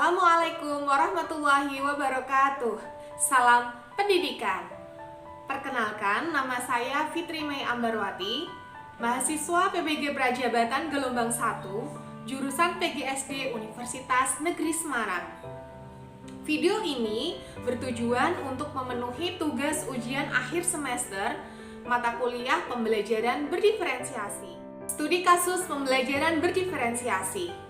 Assalamualaikum warahmatullahi wabarakatuh. Salam pendidikan. Perkenalkan, nama saya Fitri Mei Ambarwati, mahasiswa PBG Prajabatan gelombang 1, jurusan PGSD Universitas Negeri Semarang. Video ini bertujuan untuk memenuhi tugas ujian akhir semester mata kuliah pembelajaran berdiferensiasi. Studi kasus pembelajaran berdiferensiasi.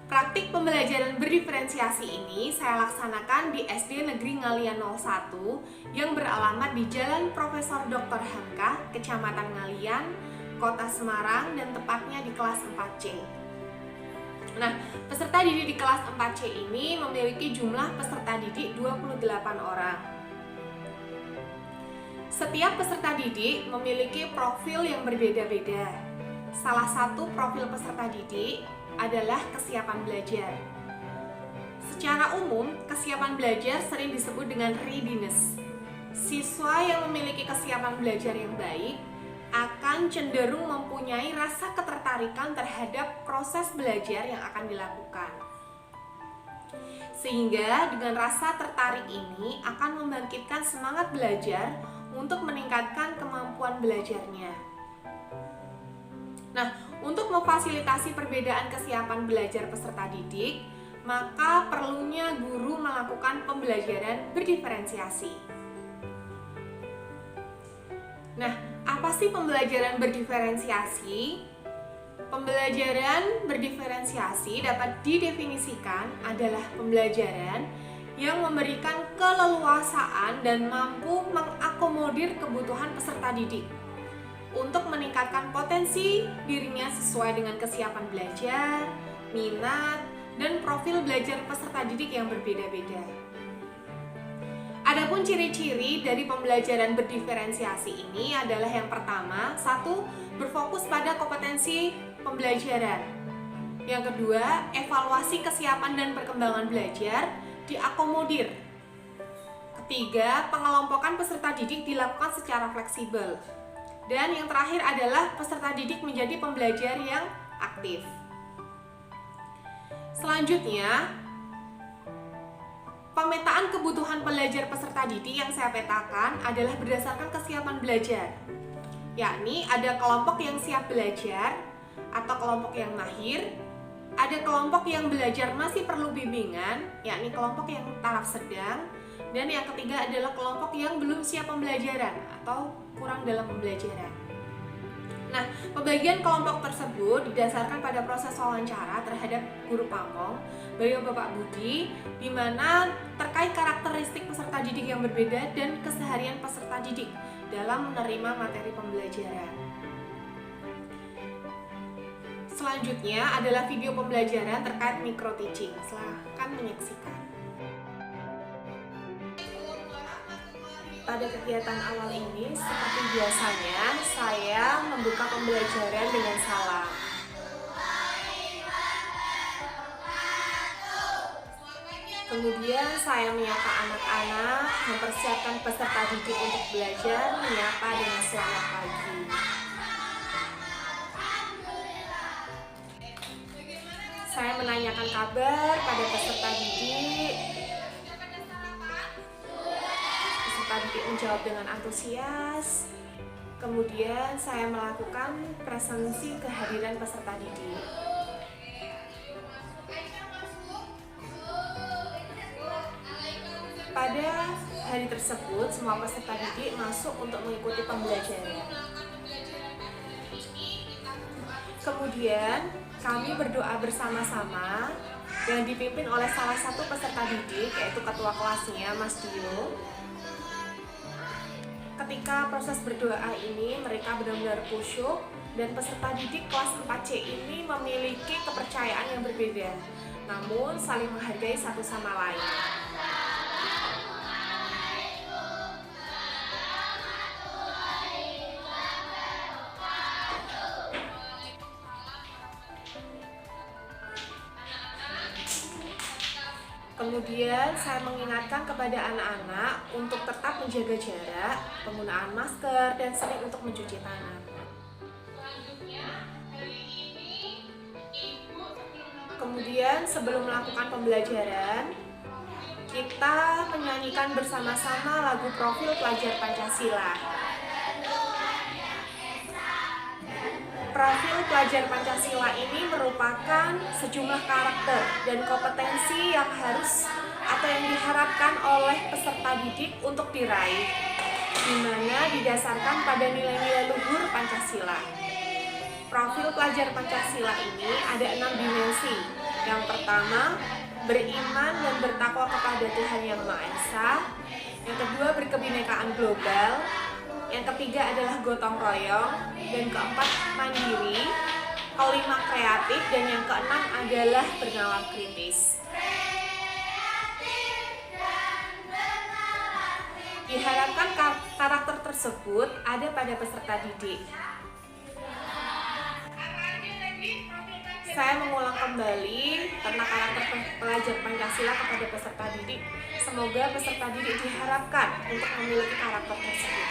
Praktik pembelajaran berdiferensiasi ini saya laksanakan di SD Negeri Ngalian 01 yang beralamat di Jalan Profesor Dr. Hamka, Kecamatan Ngalian, Kota Semarang, dan tepatnya di kelas 4C. Nah, peserta didik di kelas 4C ini memiliki jumlah peserta didik 28 orang. Setiap peserta didik memiliki profil yang berbeda-beda. Salah satu profil peserta didik adalah kesiapan belajar. Secara umum, kesiapan belajar sering disebut dengan readiness. Siswa yang memiliki kesiapan belajar yang baik akan cenderung mempunyai rasa ketertarikan terhadap proses belajar yang akan dilakukan. Sehingga dengan rasa tertarik ini akan membangkitkan semangat belajar untuk meningkatkan kemampuan belajarnya. Nah, untuk memfasilitasi perbedaan kesiapan belajar peserta didik, maka perlunya guru melakukan pembelajaran berdiferensiasi. Nah, apa sih pembelajaran berdiferensiasi? Pembelajaran berdiferensiasi dapat didefinisikan adalah pembelajaran yang memberikan keleluasaan dan mampu mengakomodir kebutuhan peserta didik untuk meningkatkan potensi dirinya sesuai dengan kesiapan belajar, minat, dan profil belajar peserta didik yang berbeda-beda. Adapun ciri-ciri dari pembelajaran berdiferensiasi ini adalah yang pertama, satu, berfokus pada kompetensi pembelajaran. Yang kedua, evaluasi kesiapan dan perkembangan belajar diakomodir. Ketiga, pengelompokan peserta didik dilakukan secara fleksibel. Dan yang terakhir adalah peserta didik menjadi pembelajar yang aktif. Selanjutnya, pemetaan kebutuhan belajar peserta didik yang saya petakan adalah berdasarkan kesiapan belajar. Yakni ada kelompok yang siap belajar atau kelompok yang mahir, ada kelompok yang belajar masih perlu bimbingan, yakni kelompok yang taraf sedang, dan yang ketiga adalah kelompok yang belum siap pembelajaran atau kurang dalam pembelajaran. Nah, pembagian kelompok tersebut didasarkan pada proses wawancara terhadap guru pamong, beliau Bapak Budi, di mana terkait karakteristik peserta didik yang berbeda dan keseharian peserta didik dalam menerima materi pembelajaran. Selanjutnya adalah video pembelajaran terkait micro teaching. Silakan menyaksikan. Pada kegiatan awal ini, seperti biasanya, saya membuka pembelajaran dengan salam. Kemudian saya menyapa anak-anak, mempersiapkan peserta didik untuk belajar, menyapa dengan selamat pagi. Saya menanyakan kabar pada peserta didik. Peserta didik menjawab dengan antusias. Kemudian saya melakukan presensi kehadiran peserta didik. Pada hari tersebut, semua peserta didik masuk untuk mengikuti pembelajaran. Kemudian kami berdoa bersama-sama yang dipimpin oleh salah satu peserta didik, yaitu ketua kelasnya, Mas Dio. Ketika proses berdoa ini, mereka benar-benar khusyuk, dan peserta didik kelas 4C ini memiliki kepercayaan yang berbeda, namun saling menghargai satu sama lain. Kemudian saya mengingatkan kepada anak-anak untuk tetap menjaga jarak, penggunaan masker, dan sering untuk mencuci tangan. Kemudian sebelum melakukan pembelajaran, kita menyanyikan bersama-sama lagu Profil Pelajar Pancasila. Profil Pelajar Pancasila ini merupakan sejumlah karakter dan kompetensi yang harus atau yang diharapkan oleh peserta didik untuk diraih, di mana didasarkan pada nilai-nilai luhur Pancasila. Profil pelajar Pancasila ini ada 6 dimensi. Yang pertama, beriman dan bertakwa kepada Tuhan Yang Maha Esa. Yang kedua, berkebinekaan global. Yang ketiga adalah gotong royong. Dan keempat, mandiri. Kelima, kreatif. Dan yang keenam adalah bernalar kritis. Diharapkan karakter tersebut ada pada peserta didik. Saya mengulang kembali tentang karakter pelajar Pancasila kepada peserta didik. Semoga peserta didik diharapkan untuk memiliki karakter tersebut.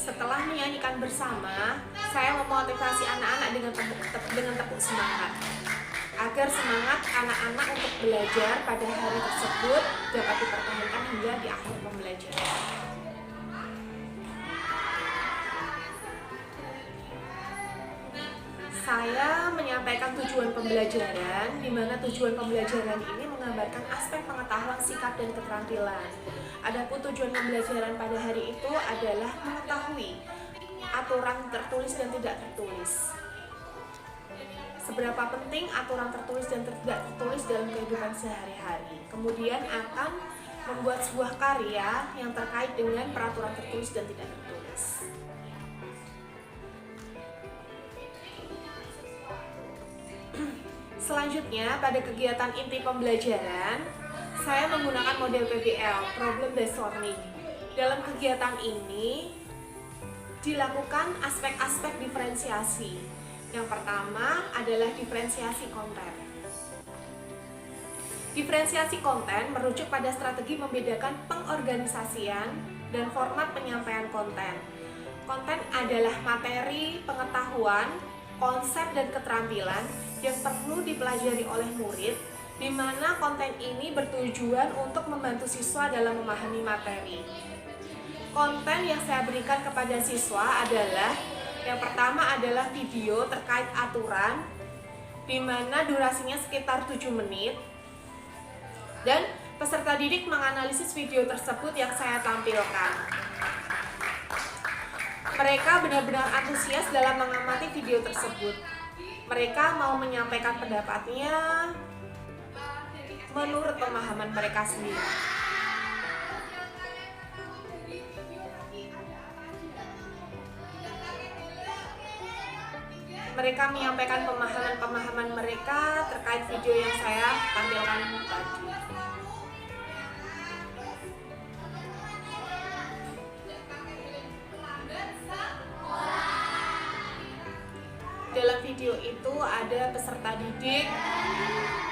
Setelah menyanyikan bersama, saya memotivasi anak-anak dengan tepuk semangat agar semangat anak-anak untuk belajar pada hari tersebut dapat dipertahankan hingga di akhir pembelajaran. Saya menyampaikan tujuan pembelajaran, di mana tujuan pembelajaran ini menggambarkan aspek pengetahuan, sikap, dan keterampilan. Adapun tujuan pembelajaran pada hari itu adalah mengetahui aturan tertulis dan tidak tertulis. Seberapa penting aturan tertulis dan tidak tertulis dalam kehidupan sehari-hari. Kemudian akan membuat sebuah karya yang terkait dengan peraturan tertulis dan tidak tertulis. Selanjutnya, pada kegiatan inti pembelajaran, saya menggunakan model PBL, Problem Based Learning. Dalam kegiatan ini dilakukan aspek-aspek diferensiasi. Yang pertama adalah diferensiasi konten. Diferensiasi konten merujuk pada strategi membedakan pengorganisasian dan format penyampaian konten. Konten adalah materi, pengetahuan, konsep, dan keterampilan yang perlu dipelajari oleh murid, di mana konten ini bertujuan untuk membantu siswa dalam memahami materi. Konten yang saya berikan kepada siswa adalah, yang pertama adalah video terkait aturan, di mana durasinya sekitar 7 menit, dan peserta didik menganalisis video tersebut yang saya tampilkan. Mereka benar-benar antusias dalam mengamati video tersebut. Mereka mau menyampaikan pendapatnya menurut pemahaman mereka sendiri. Mereka menyampaikan pemahaman mereka terkait video yang saya tampilkan tadi. Dalam video itu ada peserta didik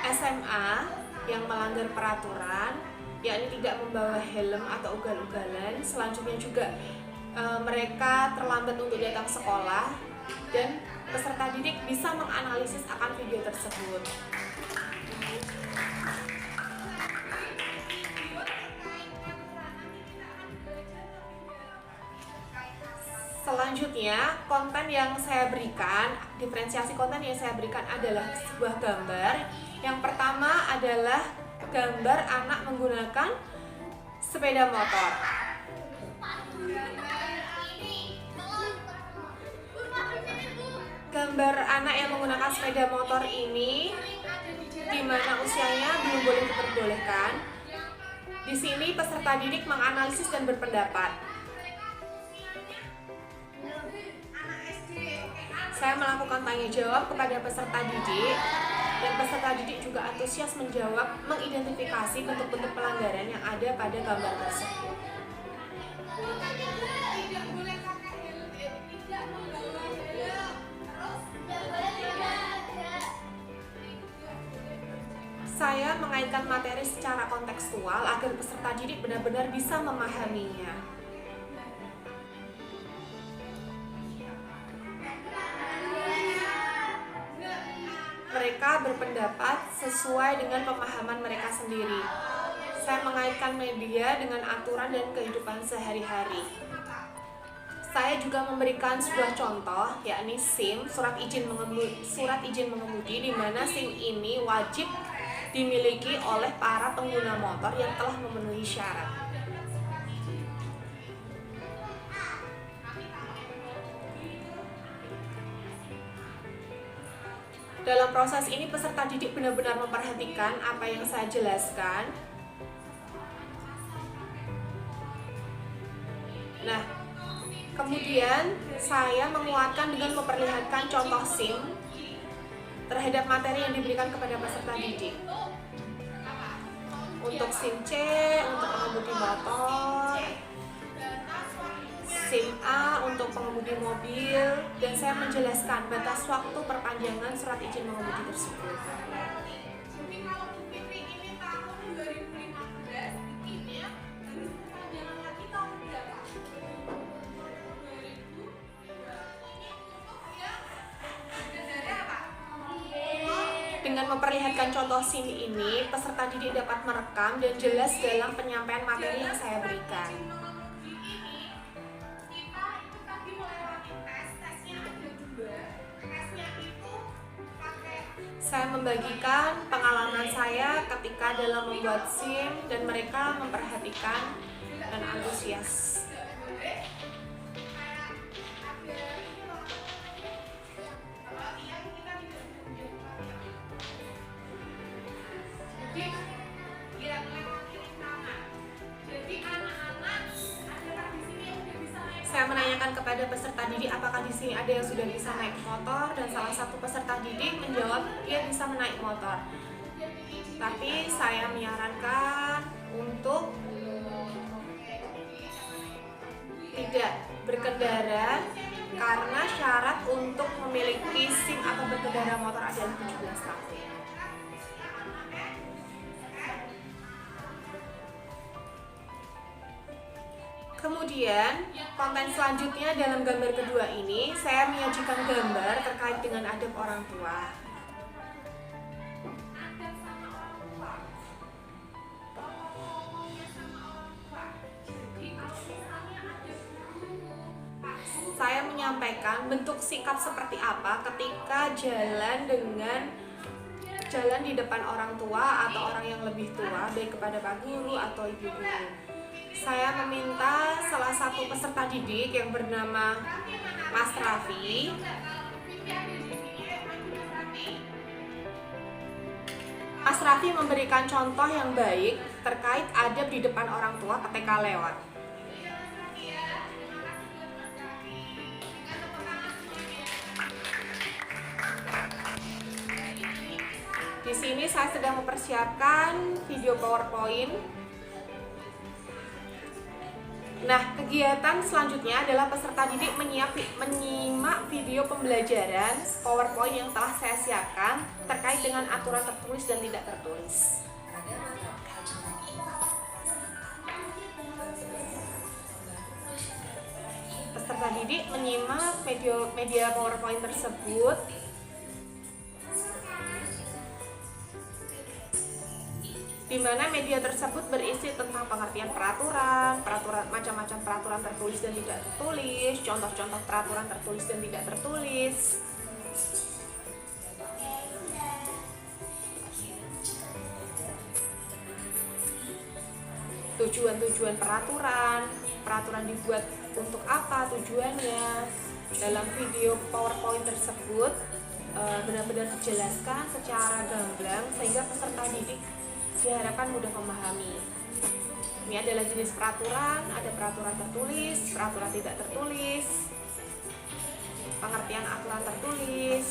SMA yang melanggar peraturan, yakni tidak membawa helm atau ugal-ugalan. Selanjutnya juga mereka terlambat untuk datang sekolah, dan peserta didik bisa menganalisis akan video tersebut. Selanjutnya, konten yang saya berikan, diferensiasi konten yang saya berikan adalah sebuah gambar. Yang pertama adalah gambar anak menggunakan sepeda motor. Gambar anak yang menggunakan sepeda motor ini, di mana usianya belum boleh diperbolehkan. Di sini peserta didik menganalisis dan berpendapat. Saya melakukan tanya jawab kepada peserta didik, dan peserta didik juga antusias menjawab, mengidentifikasi bentuk-bentuk pelanggaran yang ada pada gambar tersebut. mengaitkan materi secara kontekstual agar peserta didik benar-benar bisa memahaminya. Mereka berpendapat sesuai dengan pemahaman mereka sendiri. Saya mengaitkan media dengan aturan dan kehidupan sehari-hari. Saya juga memberikan sebuah contoh, yakni SIM, surat izin mengemudi, di mana SIM ini wajib dimiliki oleh para pengguna motor yang telah memenuhi syarat. Dalam proses ini peserta didik benar-benar memperhatikan apa yang saya jelaskan. Nah, kemudian saya menguatkan dengan memperlihatkan contoh SIM terhadap materi yang diberikan kepada peserta didik. Untuk SIM C, untuk pengemudi motor, SIM A untuk pengemudi mobil, dan saya menjelaskan batas waktu perpanjangan surat izin mengemudi tersebut. Dengan memperlihatkan contoh SIM ini, peserta didik dapat merekam dan jelas dalam penyampaian materi yang saya berikan. Saya membagikan pengalaman saya ketika dalam membuat SIM dan mereka memperhatikan dan antusias. Saya menanyakan kepada peserta didik apakah di sini ada yang sudah bisa naik motor, dan salah satu peserta didik menjawab dia bisa menaik motor. Tapi saya menyarankan untuk tidak berkendara karena syarat untuk memiliki SIM atau berkendara motor adalah 17 tahun. Kemudian, konten selanjutnya dalam gambar kedua ini, saya menyajikan gambar terkait dengan adab orang tua. Saya menyampaikan bentuk sikap seperti apa ketika jalan di depan orang tua atau orang yang lebih tua, baik kepada Pak Guru atau Ibu Guru. Saya meminta salah satu peserta didik yang bernama Mas Raffi memberikan contoh yang baik terkait adab di depan orang tua ketika lewat. Di sini saya sedang mempersiapkan video PowerPoint. Nah, kegiatan selanjutnya adalah peserta didik menyimak video pembelajaran PowerPoint yang telah saya siapkan terkait dengan aturan tertulis dan tidak tertulis. Peserta didik menyimak media PowerPoint tersebut. Di mana media tersebut berisi tentang pengertian peraturan, macam-macam peraturan tertulis dan tidak tertulis, contoh-contoh peraturan tertulis dan tidak tertulis. Tujuan-tujuan peraturan dibuat untuk apa, tujuannya. Dalam video PowerPoint tersebut benar-benar dijelaskan secara gamblang sehingga peserta didik diharapkan mudah memahami. Ini adalah jenis peraturan, ada peraturan tertulis, peraturan tidak tertulis, pengertian aturan tertulis.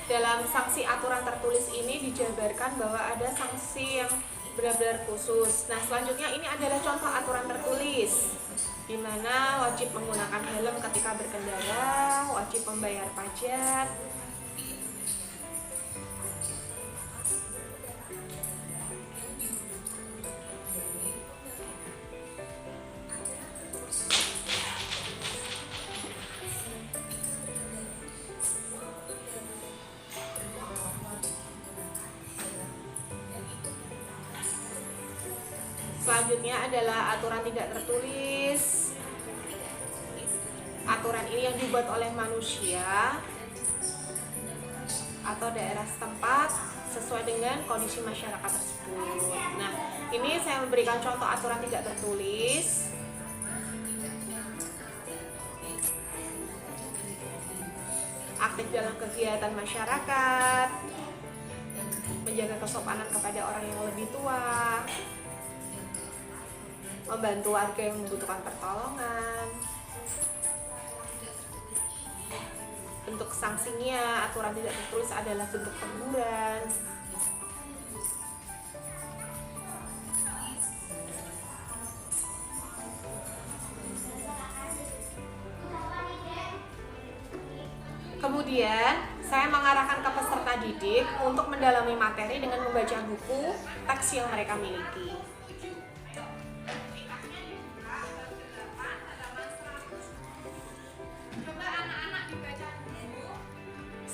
Dalam sanksi aturan tertulis ini dijabarkan bahwa ada sanksi yang benar-benar khusus. Nah, selanjutnya ini adalah contoh aturan tertulis. di mana wajib menggunakan helm ketika berkendara, wajib membayar pajak. Selanjutnya adalah aturan tidak tertulis. Aturan ini yang dibuat oleh manusia atau daerah setempat sesuai dengan kondisi masyarakat tersebut. Nah, ini saya memberikan contoh aturan tidak tertulis. Aktif dalam kegiatan masyarakat, menjaga kesopanan kepada orang yang lebih tua, membantu warga yang membutuhkan pertolongan. Bentuk sanksinya, aturan tidak tertulis adalah bentuk teguran. Kemudian, saya mengarahkan ke peserta didik untuk mendalami materi dengan membaca buku teks yang mereka miliki.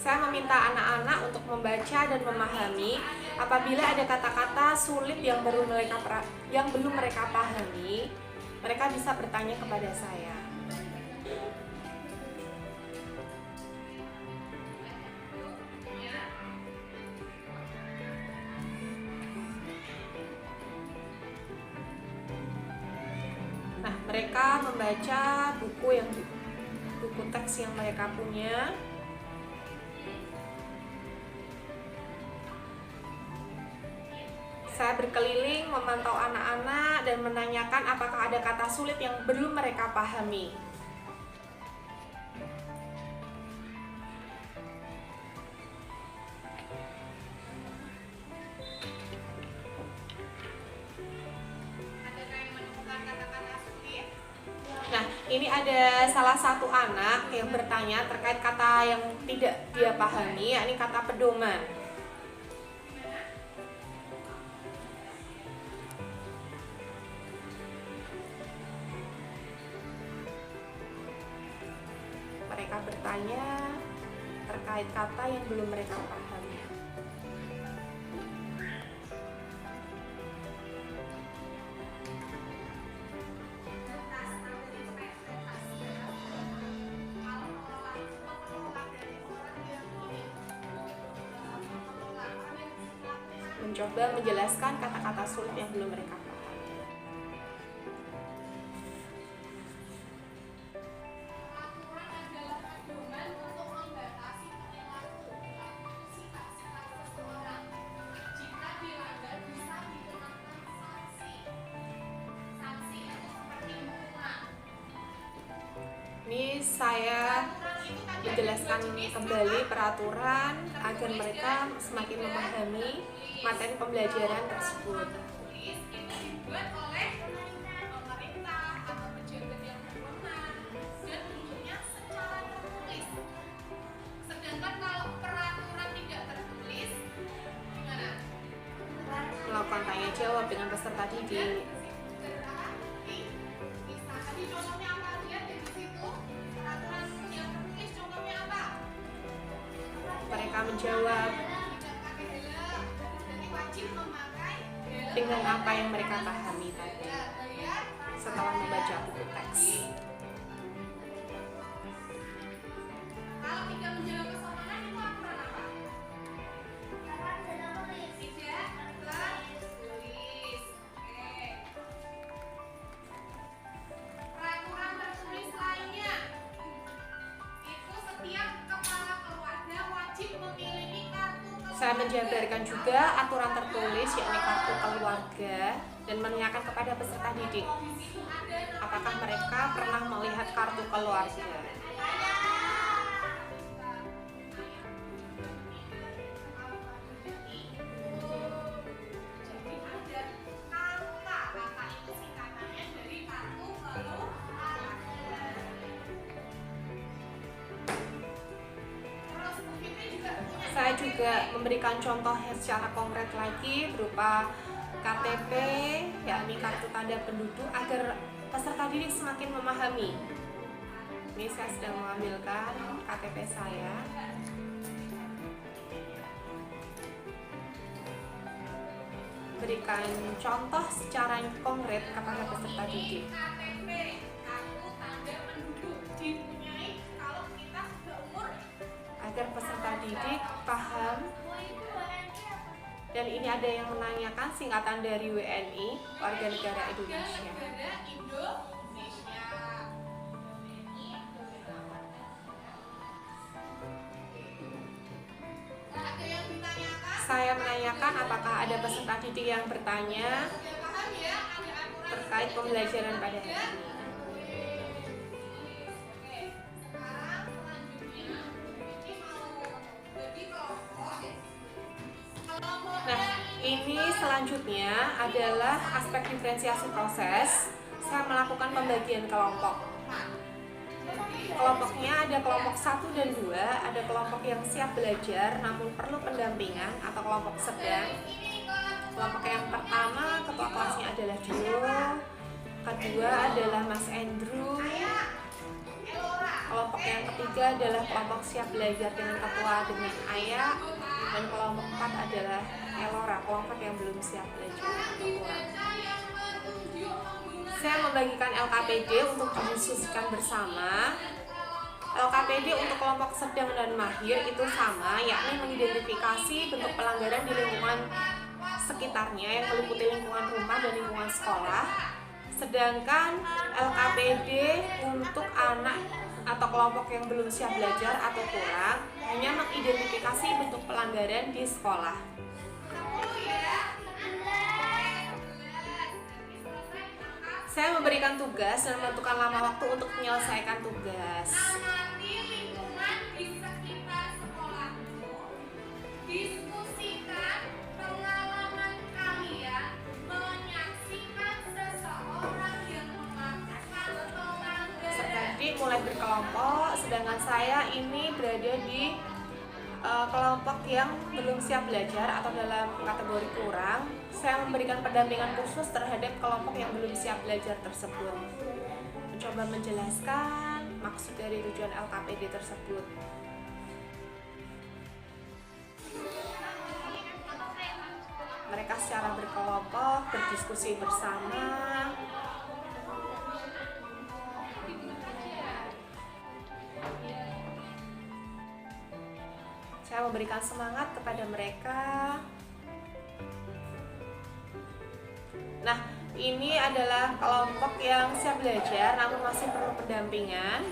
Saya meminta anak-anak untuk membaca dan memahami. Apabila ada kata-kata sulit yang belum mereka pahami, mereka bisa bertanya kepada saya. Nah, mereka membaca buku teks yang mereka punya. Saya berkeliling memantau anak-anak dan menanyakan apakah ada kata sulit yang belum mereka pahami. Nah, ini ada salah satu anak yang bertanya terkait kata yang tidak dia pahami, yakni kata pedoman. Mereka bertanya terkait kata yang belum mereka pahami. Mencoba menjelaskan kata-kata sulit yang belum mereka pahami. Ini saya menjelaskan kembali peraturan agar mereka semakin memahami materi pembelajaran tersebut. Melakukan tanya jawab dengan peserta didik. Mereka menjawab dengan apa yang mereka pahami tadi setelah membaca buku teks. Saya menjabarkan juga aturan tertulis, yakni kartu keluarga, dan menanyakan kepada peserta didik apakah mereka pernah melihat kartu keluarga. juga memberikan contoh secara konkret lagi berupa KTP, yakni kartu tanda penduduk, agar peserta didik semakin memahami. Ini saya sedang mengambilkan KTP saya. Berikan contoh secara konkret kepada peserta didik. Agar peserta didik paham. Dan ini ada yang menanyakan singkatan dari WNI, Warga Negara Indonesia. Saya menanyakan apakah ada peserta didik yang bertanya terkait pembelajaran pada hari ini. Nah, ini selanjutnya adalah aspek diferensiasi proses. Saya melakukan pembagian kelompok. Kelompoknya ada kelompok 1 dan 2, ada kelompok yang siap belajar namun perlu pendampingan atau kelompok sedang. Kelompok yang pertama ketua kelasnya adalah Dio, kedua adalah Mas Andrew. Kelompok yang ketiga adalah kelompok siap belajar dengan ketua dengan Ayah, dan kelompok 4 adalah Elora, kelompok yang belum siap belajar atau kurang. Saya membagikan LKPD untuk didiskusikan bersama. LKPD untuk kelompok sedang dan mahir itu sama, yakni mengidentifikasi bentuk pelanggaran di lingkungan sekitarnya yang meliputi lingkungan rumah dan lingkungan sekolah. Sedangkan LKPD untuk anak atau kelompok yang belum siap belajar atau kurang hanya mengidentifikasi bentuk pelanggaran di sekolah. Saya memberikan tugas dan menentukan lama waktu untuk menyelesaikan tugas. Amati lingkungan di sekitar sekolahmu. Diskusikan pengalaman kalian menyaksikan seseorang yang melakukan pelanggaran. Tadi mulai berkelompok, sedangkan saya ini berada di kelompok yang belum siap belajar atau dalam kategori kurang. Saya memberikan pendampingan khusus terhadap kelompok yang belum siap belajar tersebut. Mencoba menjelaskan maksud dari tujuan LKPD tersebut. Mereka secara berkelompok berdiskusi bersama. Saya memberikan semangat kepada mereka. Nah, ini adalah kelompok yang siap belajar namun masih perlu pendampingan.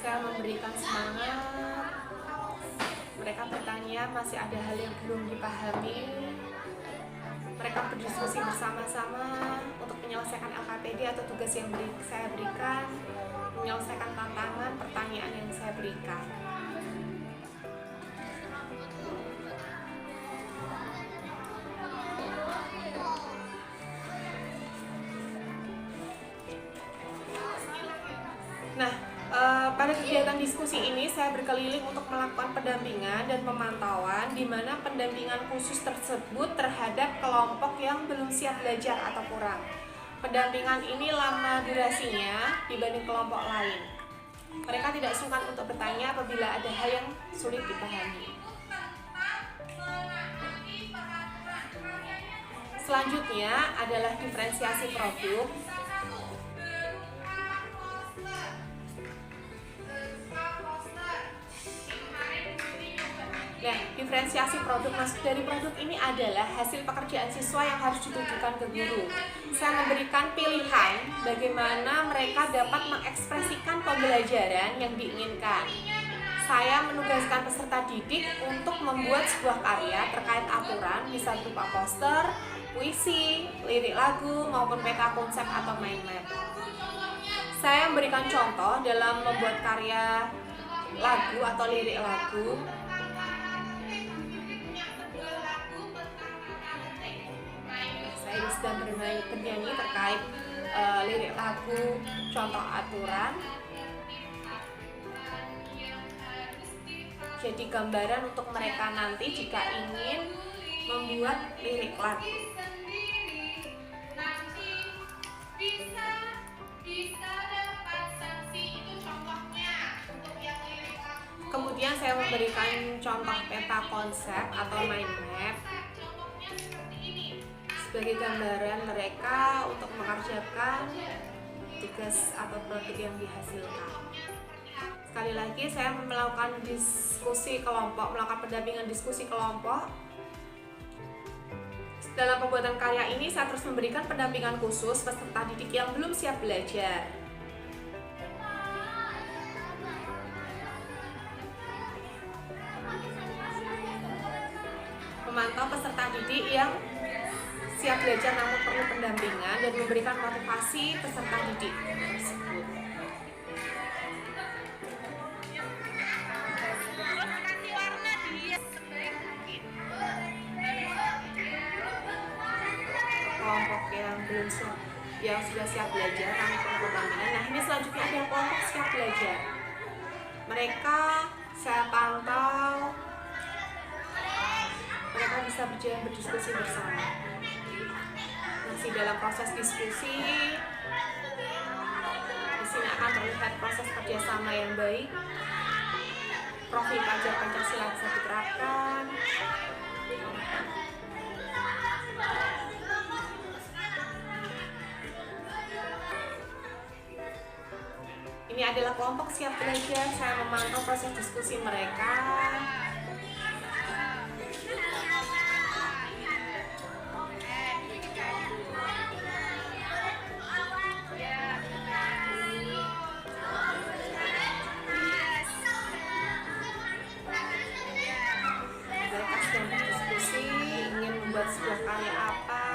Saya memberikan semangat. Mereka bertanya masih ada hal yang belum dipahami. Mereka berdiskusi bersama-sama untuk menyelesaikan LKPD atau tugas yang saya berikan, menyelesaikan tantangan pertanyaan yang saya berikan. Nah, pada kegiatan diskusi ini saya berkeliling untuk melakukan pendampingan dan pemantauan di mana pendampingan khusus tersebut terhadap kelompok yang belum siap belajar atau kurang. Pendampingan ini lama durasinya dibanding kelompok lain. Mereka tidak sungkan untuk bertanya apabila ada hal yang sulit dipahami. Selanjutnya adalah diferensiasi produk. Nah, diferensiasi produk masuk dari produk ini adalah hasil pekerjaan siswa yang harus ditujukan ke guru. Saya memberikan pilihan bagaimana mereka dapat mengekspresikan pembelajaran yang diinginkan. Saya menugaskan peserta didik untuk membuat sebuah karya terkait aturan, bisa berupa poster, puisi, lirik lagu, maupun peta konsep atau mind map. Saya memberikan contoh dalam membuat karya lagu atau lirik lagu. Saya sedang bernyanyi terkait lirik lagu, contoh aturan. jadi gambaran untuk mereka nanti jika ingin membuat lirik lagu. Nanti bisa dapat sanksi, itu contohnya untuk yang lirik lagu. Kemudian saya memberikan contoh peta konsep atau mind map Contohnya seperti ini. sebagai gambaran mereka untuk mengerjakan tugas atau produk yang dihasilkan. Sekali lagi saya melakukan diskusi kelompok, melakukan pendampingan diskusi kelompok. Dalam pembuatan karya ini saya terus memberikan pendampingan khusus peserta didik yang belum siap belajar. Memantau peserta didik yang siap belajar namun perlu pendampingan dan memberikan motivasi peserta didik tersebut. Kasih warna dia sebaik mungkin. Kelompok yang belum siap, yang sudah siap belajar namun perlu pendampingan. Nah, ini selanjutnya ada kelompok siap belajar. Mereka saya pantau, mereka bisa berjalan berdiskusi bersama. Masih dalam proses diskusi, di sini akan terlihat proses kerjasama yang baik. Profil pelajar Pancasila bisa diterapkan. Ini adalah kelompok siap belajar. Saya memantau proses diskusi mereka. Mereka sedang berdiskusi ingin membuat sebuah karya apa.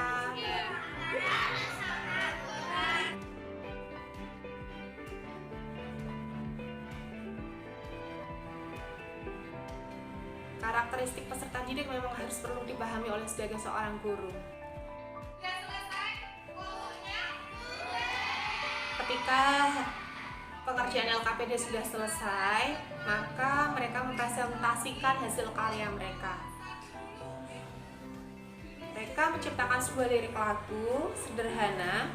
Karakteristik peserta didik memang harus perlu dipahami oleh sebagai seorang guru. Sudah selesai pokoknya. Ketika pengerjaan LKPD sudah selesai, maka mereka mempresentasikan hasil karya mereka. Mereka menciptakan sebuah lirik lagu sederhana.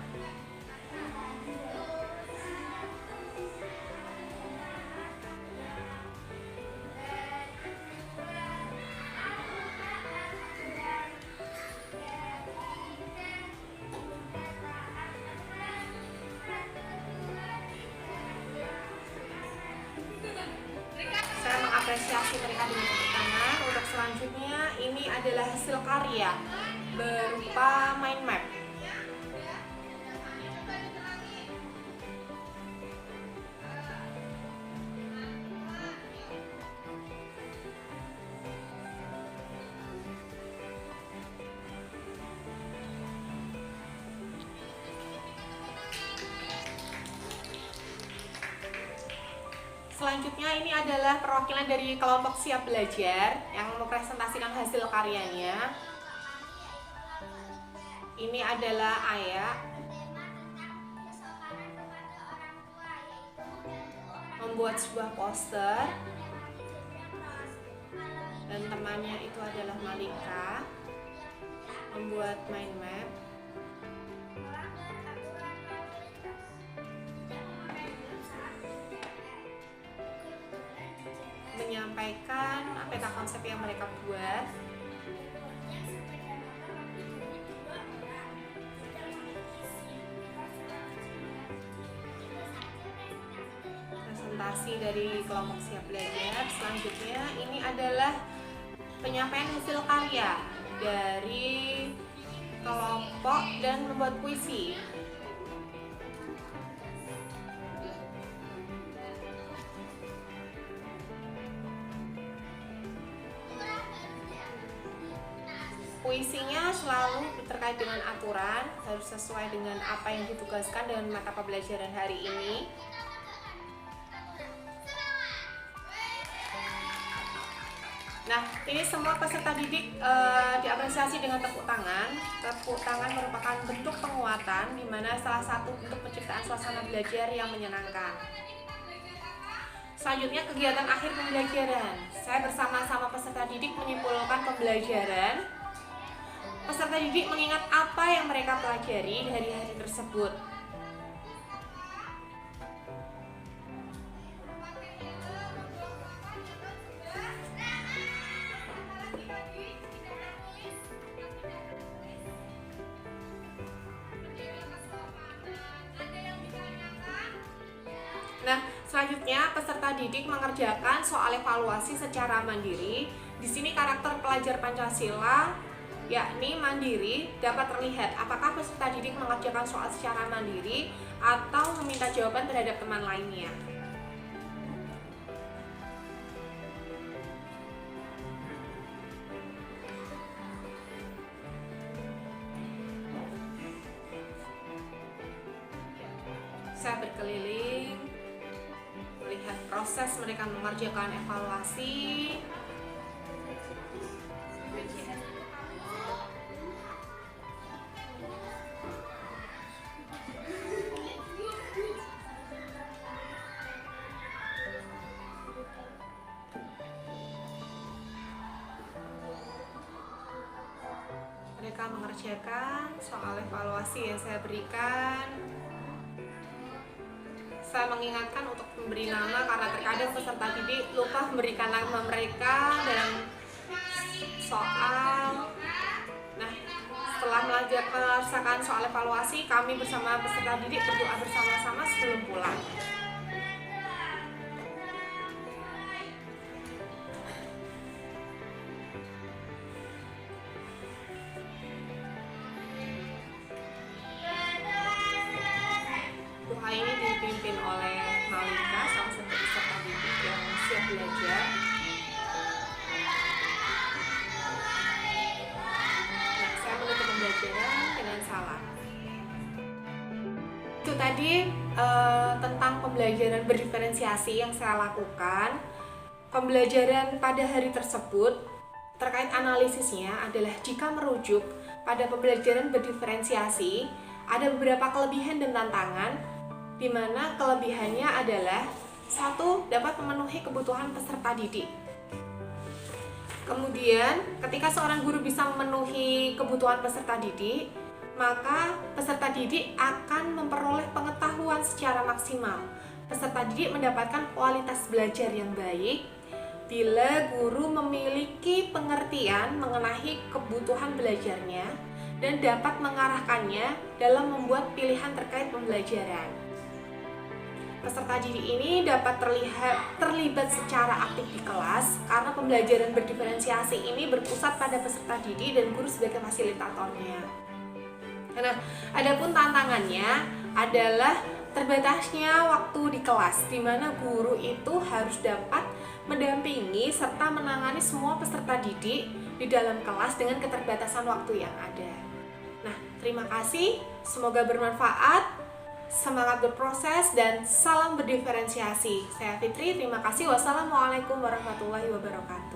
Saya mengapresiasi mereka dengan tepuk tangan. Untuk selanjutnya, ini adalah hasil karya berupa mind map. Selanjutnya ini adalah perwakilan dari kelompok siap belajar yang mempresentasikan hasil karyanya. Ini adalah Ayah membuat sebuah poster dan temannya itu adalah Malika membuat mind map. Menyampaikan peta konsep yang mereka buat. Presentasi dari kelompok siap belajar. Selanjutnya ini adalah penyampaian hasil karya dari kelompok dan membuat puisi. Puisinya selalu terkait dengan aturan, harus sesuai dengan apa yang ditugaskan dengan mata pembelajaran hari ini. Nah, ini semua peserta didik diapresiasi dengan tepuk tangan. Tepuk tangan merupakan bentuk penguatan, di mana salah satu bentuk penciptaan suasana belajar yang menyenangkan. Selanjutnya kegiatan akhir pembelajaran. Saya bersama-sama peserta didik menyimpulkan pembelajaran. Peserta didik mengingat apa yang mereka pelajari dari hari tersebut. Nah, selanjutnya peserta didik mengerjakan soal evaluasi secara mandiri. Di sini karakter pelajar Pancasila, yakni mandiri, dapat terlihat apakah peserta didik mengerjakan soal secara mandiri atau meminta jawaban terhadap teman lainnya. Saya berkeliling melihat proses mereka mengerjakan evaluasi. Mereka mengerjakan soal evaluasi yang saya berikan. Saya mengingatkan untuk memberi nama karena terkadang peserta didik lupa memberikan nama mereka dalam soal. Nah, setelah melaksanakan soal evaluasi, kami bersama peserta didik berdoa bersama-sama sebelum pulang. Doa ini dipimpin oleh Malika, salah satu peserta didik yang siap belajar. Nah, saya menutup pembelajaran dengan salam. Itu tadi tentang pembelajaran berdiferensiasi yang saya lakukan. Pembelajaran pada hari tersebut terkait analisisnya adalah jika merujuk pada pembelajaran berdiferensiasi, ada beberapa kelebihan dan tantangan, di mana kelebihannya adalah 1. Dapat memenuhi kebutuhan peserta didik. Kemudian, ketika seorang guru bisa memenuhi kebutuhan peserta didik, maka peserta didik akan memperoleh pengetahuan secara maksimal. Peserta didik mendapatkan kualitas belajar yang baik bila guru memiliki pengertian mengenai kebutuhan belajarnya dan dapat mengarahkannya dalam membuat pilihan terkait pembelajaran. Peserta didik ini dapat terlibat secara aktif di kelas karena pembelajaran berdiferensiasi ini berpusat pada peserta didik dan guru sebagai fasilitatornya. Nah, adapun tantangannya adalah terbatasnya waktu di kelas, di mana guru itu harus dapat mendampingi serta menangani semua peserta didik di dalam kelas dengan keterbatasan waktu yang ada. Nah, terima kasih, semoga bermanfaat. Semangat berproses dan salam berdiferensiasi. Saya Fitri, terima kasih. Wassalamualaikum warahmatullahi wabarakatuh.